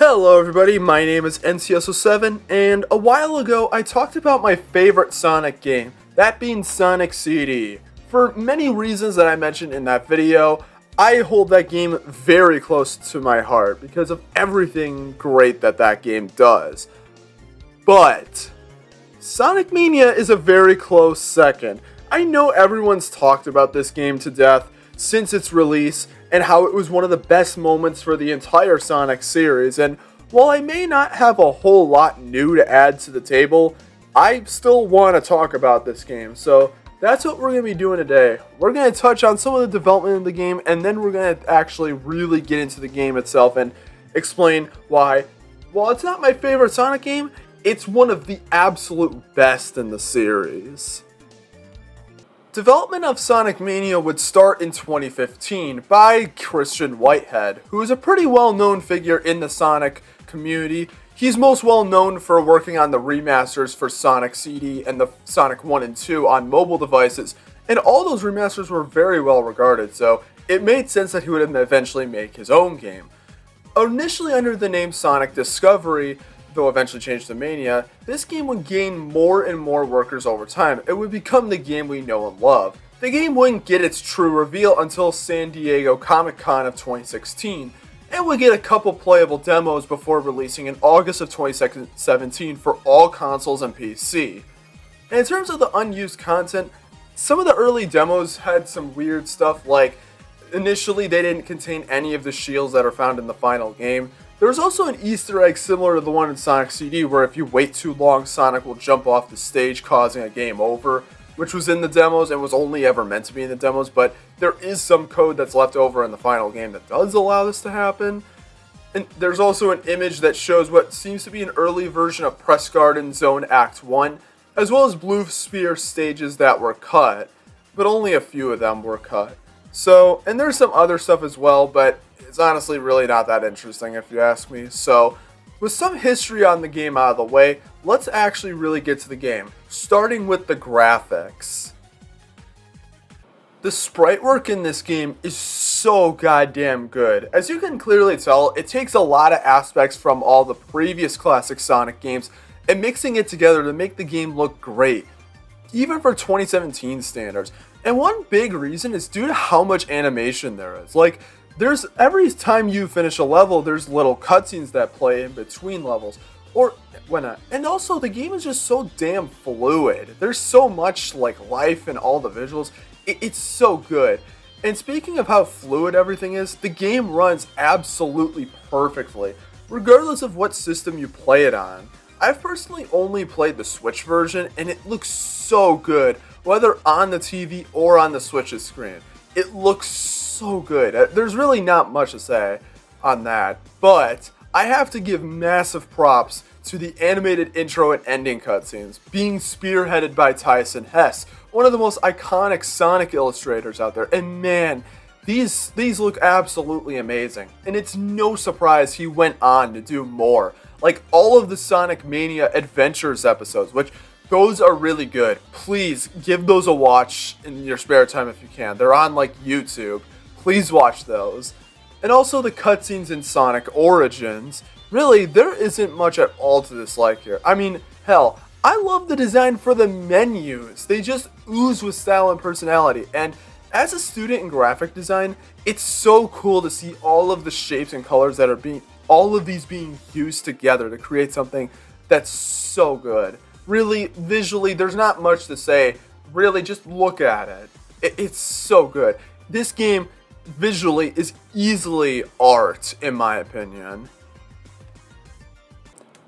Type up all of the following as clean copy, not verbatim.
Hello everybody, my name is NCS07, and a while ago I talked about my favorite Sonic game, that being Sonic CD. For many reasons that I mentioned in that video, I hold that game very close to my heart because of everything great that game does. But Sonic Mania is a very close second. I know everyone's talked about this game to death since its release and how it was one of the best moments for the entire Sonic series, and while I may not have a whole lot new to add to the table, I still want to talk about this game, so that's what we're going to be doing today. We're going to touch on some of the development of the game, and then we're going to actually really get into the game itself and explain why, while it's not my favorite Sonic game, it's one of the absolute best in the series. Development of Sonic Mania would start in 2015 by Christian Whitehead, who is a pretty well-known figure in the Sonic community. He's most well known for working on the remasters for Sonic CD and the Sonic 1 and 2 on mobile devices, and all those remasters were very well regarded, so it made sense that he would eventually make his own game. Initially under the name Sonic Discovery, though eventually changed to Mania, this game would gain more and more workers over time. It would become the game we know and love. The game wouldn't get its true reveal until San Diego Comic-Con of 2016, and would get a couple playable demos before releasing in August of 2017 for all consoles and PC. And in terms of the unused content, some of the early demos had some weird stuff, like initially they didn't contain any of the shields that are found in the final game. There was also an Easter egg similar to the one in Sonic CD where if you wait too long, Sonic will jump off the stage causing a game over, which was in the demos and was only ever meant to be in the demos, but there is some code that's left over in the final game that does allow this to happen. And there's also an image that shows what seems to be an early version of Press Garden Zone Act 1, as well as Blue Sphere stages that were cut, but only a few of them were cut. So, and there's some other stuff as well, but it's honestly really not that interesting if you ask me. So, with some history on the game out of the way, let's actually really get to the game, starting with the graphics. The sprite work in this game is so goddamn good. As you can clearly tell, it takes a lot of aspects from all the previous classic Sonic games and mixing it together to make the game look great, even for 2017 standards. And one big reason is due to how much animation there is. Like, there's every time you finish a level, there's little cutscenes that play in between levels, or whatnot. And also, the game is just so damn fluid. There's so much like life in all the visuals. It's so good. And speaking of how fluid everything is, the game runs absolutely perfectly, regardless of what system you play it on. I've personally only played the Switch version, and it looks so good, whether on the TV or on the Switch's screen. It looks so good. There's really not much to say on that, but I have to give massive props to the animated intro and ending cutscenes, being spearheaded by Tyson Hess, one of the most iconic Sonic illustrators out there, and man, these look absolutely amazing, and it's no surprise he went on to do more. Like all of the Sonic Mania Adventures episodes, which those are really good. Please give those a watch in your spare time if you can. They're on like YouTube. Please watch those. And also the cutscenes in Sonic Origins. Really, there isn't much at all to dislike here. I mean, hell, I love the design for the menus. They just ooze with style and personality. And as a student in graphic design, it's so cool to see all of the shapes and colors that are all of these being used together to create something that's so good. Really, visually, there's not much to say. Really, just look at it. It's so good. This game, visually, is easily art, in my opinion.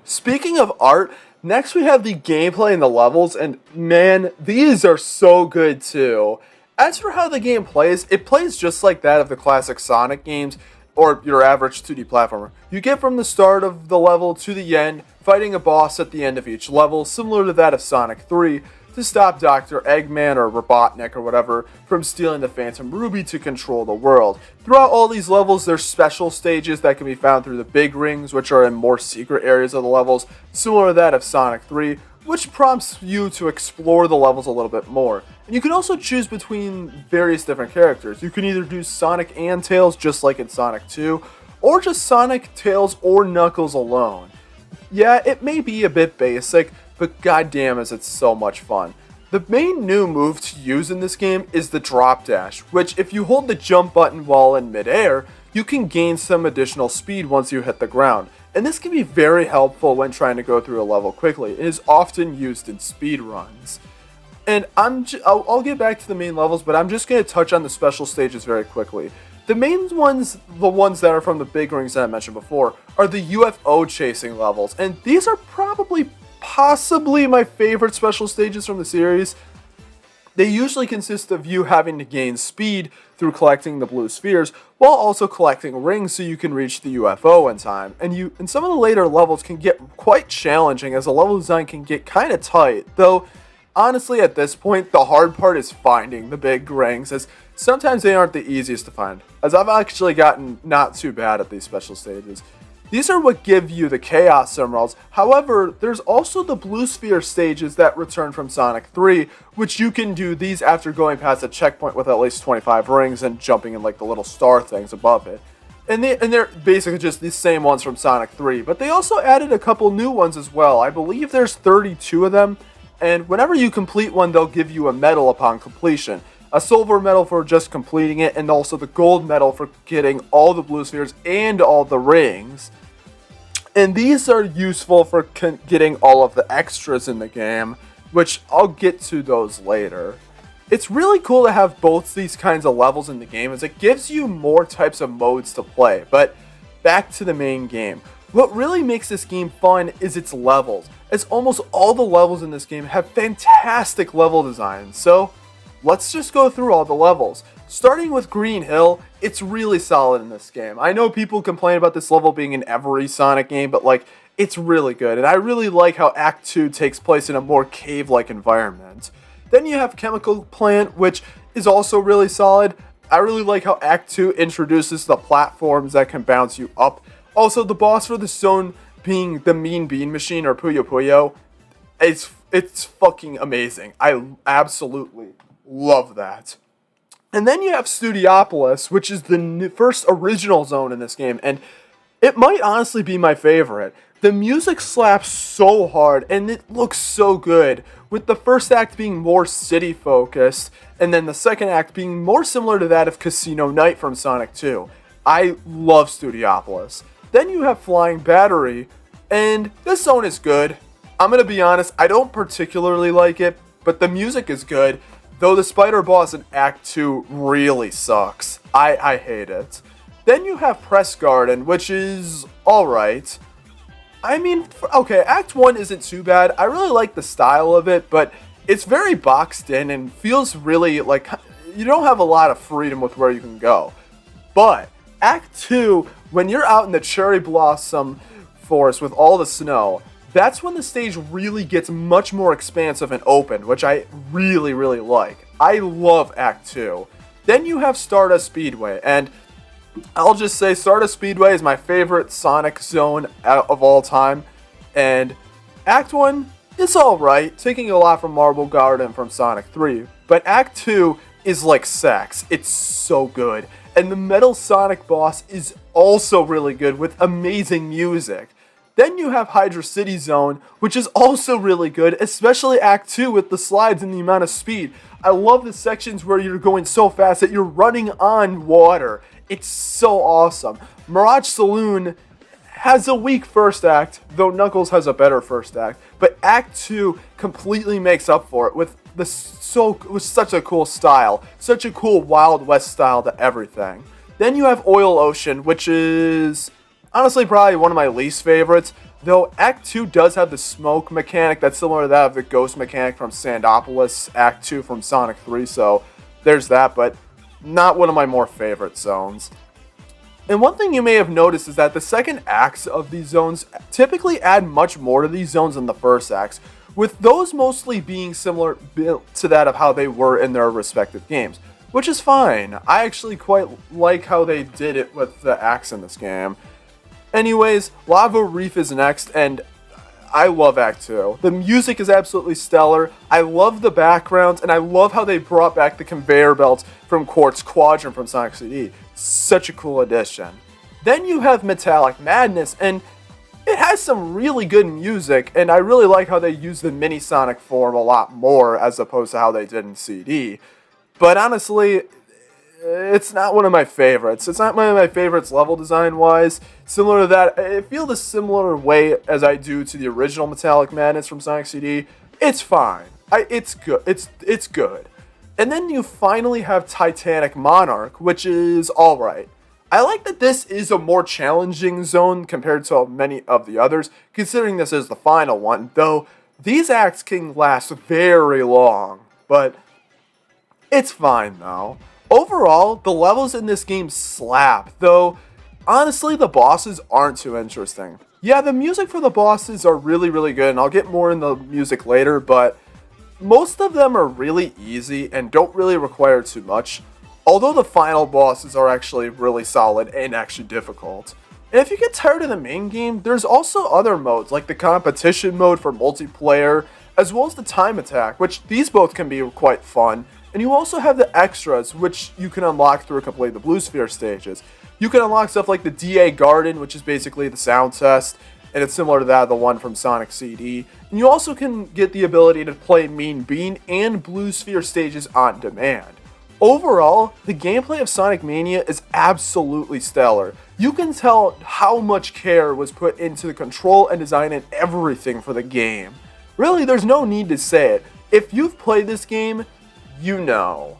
Speaking of art, next we have the gameplay and the levels, and man, these are so good too. As for how the game plays, it plays just like that of the classic Sonic games, or your average 2D platformer. You get from the start of the level to the end, fighting a boss at the end of each level, similar to that of Sonic 3, to stop Dr. Eggman or Robotnik or whatever from stealing the Phantom Ruby to control the world. Throughout all these levels, there's special stages that can be found through the big rings, which are in more secret areas of the levels, similar to that of Sonic 3, which prompts you to explore the levels a little bit more. And you can also choose between various different characters. You can either do Sonic and Tails, just like in Sonic 2, or just Sonic, Tails, or Knuckles alone. Yeah, it may be a bit basic, but goddamn is it so much fun. The main new move to use in this game is the drop dash, which if you hold the jump button while in midair, you can gain some additional speed once you hit the ground. And this can be very helpful when trying to go through a level quickly. It is often used in speed runs. And I'll get back to the main levels, but I'm just going to touch on the special stages very quickly. The main ones, the ones that are from the big rings that I mentioned before, are the UFO chasing levels. And these are possibly my favorite special stages from the series. They usually consist of you having to gain speed through collecting the blue spheres, while also collecting rings so you can reach the UFO in time. And some of the later levels can get quite challenging, as the level design can get kind of tight, though honestly at this point the hard part is finding the big rings, as sometimes they aren't the easiest to find, as I've actually gotten not too bad at these special stages. These are what give you the Chaos Emeralds. However, there's also the Blue Sphere stages that return from Sonic 3, which you can do these after going past a checkpoint with at least 25 rings and jumping in like the little star things above it. And they're basically just the same ones from Sonic 3, but they also added a couple new ones as well. I believe there's 32 of them, and whenever you complete one, they'll give you a medal upon completion. A silver medal for just completing it, and also the gold medal for getting all the blue spheres and all the rings. And these are useful for getting all of the extras in the game, which I'll get to those later. It's really cool to have both these kinds of levels in the game, as it gives you more types of modes to play. But back to the main game. What really makes this game fun is its levels, as almost all the levels in this game have fantastic level designs. So let's just go through all the levels. Starting with Green Hill, it's really solid in this game. I know people complain about this level being in every Sonic game, but it's really good. And I really like how Act 2 takes place in a more cave-like environment. Then you have Chemical Plant, which is also really solid. I really like how Act 2 introduces the platforms that can bounce you up. Also, the boss for this zone being the Mean Bean Machine, or Puyo Puyo, it's fucking amazing. I absolutely love that. And then you have Studiopolis, which is the first original zone in this game, and it might honestly be my favorite. The music slaps so hard, and it looks so good, with the first act being more city-focused, and then the second act being more similar to that of Casino Night from Sonic 2. I love Studiopolis. Then you have Flying Battery, and this zone is good. I'm gonna be honest, I don't particularly like it, but the music is good. Though the spider boss in Act 2 really sucks. I hate it. Then you have Press Garden, which is alright. I mean, okay, Act 1 isn't too bad. I really like the style of it, but it's very boxed in and feels really like you don't have a lot of freedom with where you can go. But Act 2, when you're out in the Cherry Blossom Forest with all the snow, that's when the stage really gets much more expansive and open, which I really, really like. I love Act 2. Then you have Stardust Speedway, and I'll just say Stardust Speedway is my favorite Sonic zone of all time. And Act 1 is alright, taking a lot from Marble Garden from Sonic 3. But Act 2 is like sex. It's so good. And the Metal Sonic boss is also really good with amazing music. Then you have Hydra City Zone, which is also really good, especially Act 2 with the slides and the amount of speed. I love the sections where you're going so fast that you're running on water. It's so awesome. Mirage Saloon has a weak first act, though Knuckles has a better first act. But Act 2 completely makes up for it with such a cool style, such a cool Wild West style to everything. Then you have Oil Ocean, which is honestly probably one of my least favorites, though Act 2 does have the smoke mechanic that's similar to that of the ghost mechanic from Sandopolis Act 2 from Sonic 3, so there's that, but not one of my more favorite zones. And one thing you may have noticed is that the second acts of these zones typically add much more to these zones than the first acts, with those mostly being similar to that of how they were in their respective games, which is fine. I actually quite like how they did it with the acts in this game. Anyways, Lava Reef is next, and I love Act 2. The music is absolutely stellar. I love the backgrounds, and I love how they brought back the conveyor belts from Quartz Quadrant from Sonic CD. Such a cool addition. Then you have Metallic Madness, and it has some really good music, and I really like how they use the mini Sonic form a lot more as opposed to how they did in CD. But honestly, it's not one of my favorites. It's not one of my favorites level design wise. Similar to that, I feel the similar way as I do to the original Metallic Madness from Sonic CD. It's fine. It's good. It's good. And then you finally have Titanic Monarch, which is alright. I like that this is a more challenging zone compared to many of the others, considering this is the final one, though these acts can last very long, but it's fine though. Overall, the levels in this game slap, though honestly the bosses aren't too interesting. Yeah, the music for the bosses are really, really good, and I'll get more in the music later, but most of them are really easy and don't really require too much, although the final bosses are actually really solid and actually difficult. And if you get tired of the main game, there's also other modes, like the competition mode for multiplayer, as well as the time attack, which these both can be quite fun. And you also have the extras, which you can unlock through completing the Blue Sphere stages. You can unlock stuff like the DA Garden, which is basically the sound test, and it's similar to that of the one from Sonic CD. And you also can get the ability to play Mean Bean and Blue Sphere stages on demand. Overall, the gameplay of Sonic Mania is absolutely stellar. You can tell how much care was put into the control and design and everything for the game. Really, there's no need to say it. If you've played this game, you know.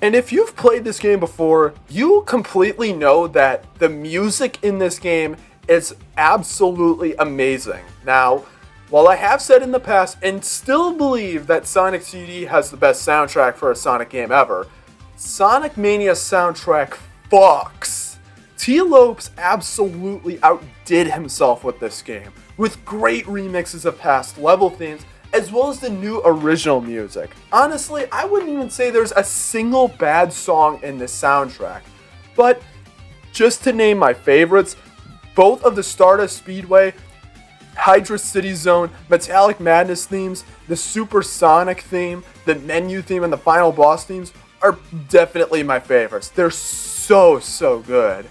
And if you've played this game before, you completely know that the music in this game is absolutely amazing. Now, while I have said in the past and still believe that Sonic CD has the best soundtrack for a Sonic game ever, Sonic Mania's soundtrack fucks. T. Lopes absolutely outdid himself with this game, with great remixes of past level themes, as well as the new original music. Honestly, I wouldn't even say there's a single bad song in this soundtrack. But just to name my favorites, both of the Stardust Speedway, Hydra City Zone, Metallic Madness themes, the Supersonic theme, the menu theme, and the final boss themes are definitely my favorites. They're so good.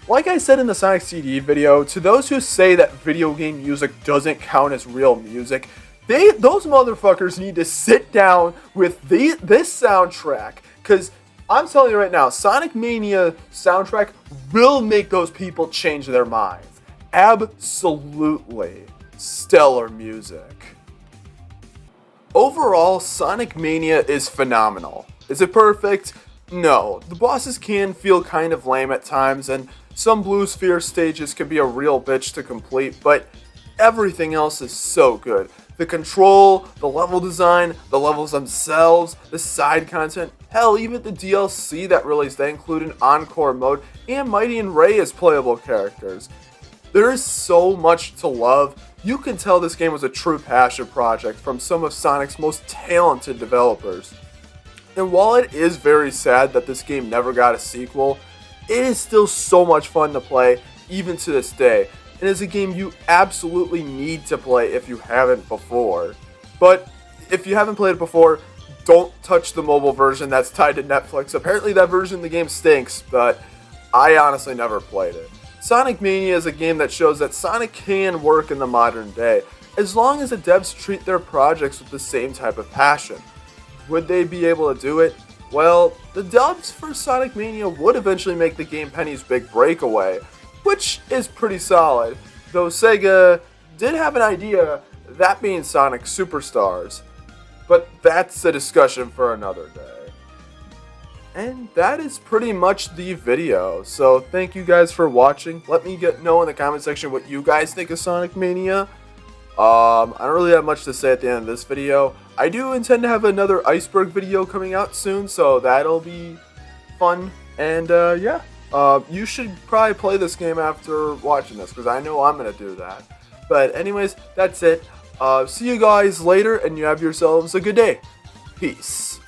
Like I said in the Sonic CD video, to those who say that video game music doesn't count as real music, those motherfuckers need to sit down with this soundtrack, because I'm telling you right now, Sonic Mania soundtrack will make those people change their minds. Absolutely stellar music. Overall, Sonic Mania is phenomenal. Is it perfect? No. The bosses can feel kind of lame at times, and some Blue Sphere stages can be a real bitch to complete, but everything else is so good. The control, the level design, the levels themselves, the side content, hell, even the DLC that released that included an Encore mode and Mighty and Ray as playable characters. There is so much to love. You can tell this game was a true passion project from some of Sonic's most talented developers. And while it is very sad that this game never got a sequel, it is still so much fun to play, even to this day. It is a game you absolutely need to play if you haven't before. But if you haven't played it before, don't touch the mobile version that's tied to Netflix. Apparently that version of the game stinks, but I honestly never played it. Sonic Mania is a game that shows that Sonic can work in the modern day, as long as the devs treat their projects with the same type of passion. Would they be able to do it? Well, the devs for Sonic Mania would eventually make the game Penny's big breakaway, which is pretty solid, though Sega did have an idea, that being Sonic Superstars. But that's a discussion for another day. And that is pretty much the video, so thank you guys for watching. Let me know in the comment section what you guys think of Sonic Mania. I don't really have much to say at the end of this video. I do intend to have another Iceberg video coming out soon, so that'll be fun. And yeah. You should probably play this game after watching this, because I know I'm going to do that. But anyways, that's it. See you guys later, and you have yourselves a good day. Peace.